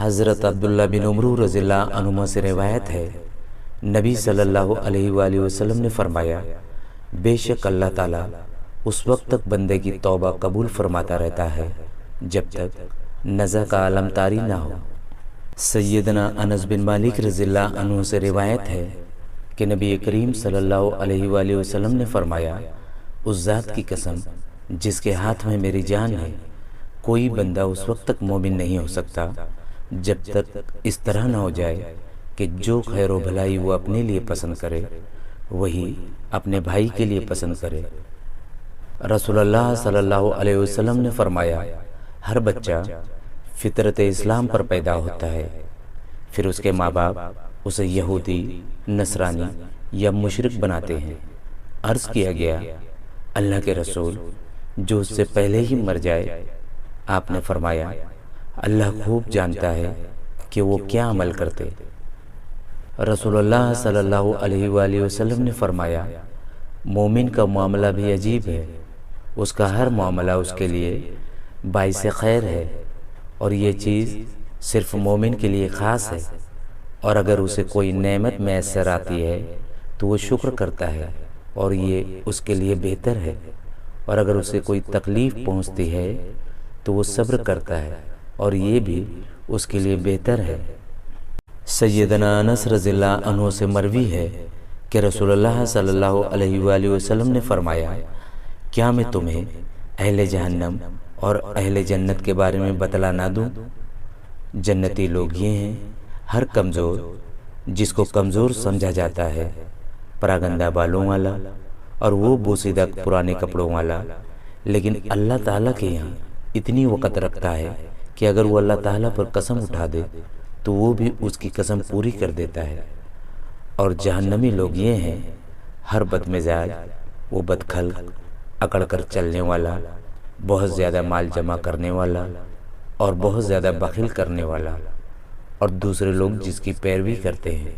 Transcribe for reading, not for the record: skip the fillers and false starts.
حضرت عبداللہ بن عمرو رضی اللہ عنہما سے روایت ہے، نبی صلی اللہ علیہ وآلہ وسلم نے فرمایا، بے شک اللہ تعالیٰ اس وقت تک بندے کی توبہ قبول فرماتا رہتا ہے جب تک نزع کا عالم طاری نہ ہو۔ سیدنا انس بن مالک رضی اللہ عنہ سے روایت ہے کہ نبی کریم صلی اللہ علیہ وآلہ وسلم نے فرمایا، اس ذات کی قسم جس کے ہاتھ میں میری جان ہے، کوئی بندہ اس وقت تک مومن نہیں ہو سکتا جب تک اس طرح نہ ہو جائے کہ جو خیر و بھلائی وہ اپنے لیے پسند کرے وہی اپنے بھائی کے لیے پسند کرے۔ رسول اللہ صلی اللہ علیہ وسلم نے فرمایا، ہر بچہ فطرت اسلام پر پیدا ہوتا ہے، پھر اس کے ماں باپ اسے یہودی، نصرانی یا مشرک بناتے ہیں۔ عرض کیا گیا، اللہ کے رسول، جو اس سے پہلے ہی مر جائے؟ آپ نے فرمایا، اللہ خوب جانتا ہے کہ وہ کیا عمل کرتے۔ رسول اللہ صلی اللہ علیہ وآلہ وسلم نے فرمایا، مومن کا معاملہ بھی عجیب ہے، اس کا ہر معاملہ اس کے لیے باعث خیر ہے، اور یہ چیز صرف مومن کے لیے خاص ہے، اور اگر اسے کوئی نعمت میسر آتی ہے تو وہ شکر کرتا ہے اور یہ اس کے لیے بہتر ہے، اور اگر اسے کوئی تکلیف پہنچتی ہے تو وہ صبر کرتا ہے اور یہ بھی اس کے لیے بہتر ہے۔ سیدنا انس رضی اللہ عنہ سے مروی ہے کہ رسول اللہ صلی اللہ علیہ وآلہ وسلم نے فرمایا، کیا میں تمہیں اہل جہنم اور اہل جنت کے بارے میں بتلا نہ دوں؟ جنتی لوگ یہ ہیں، ہر کمزور جس کو کمزور سمجھا جاتا ہے، پراگندہ بالوں والا اور وہ بوسیدہ پرانے کپڑوں والا، لیکن اللہ تعالیٰ کے یہاں اتنی وقت رکھتا ہے کہ اگر وہ اللہ تعالیٰ پر قسم اٹھا دے تو وہ بھی اس کی قسم پوری کر دیتا ہے۔ اور جہنمی لوگ یہ ہیں، ہر بد مزاج، وہ بدخلق، اکڑ کر چلنے والا، بہت زیادہ مال جمع کرنے والا اور بہت زیادہ بخیل کرنے والا، اور دوسرے لوگ جس کی پیروی کرتے ہیں۔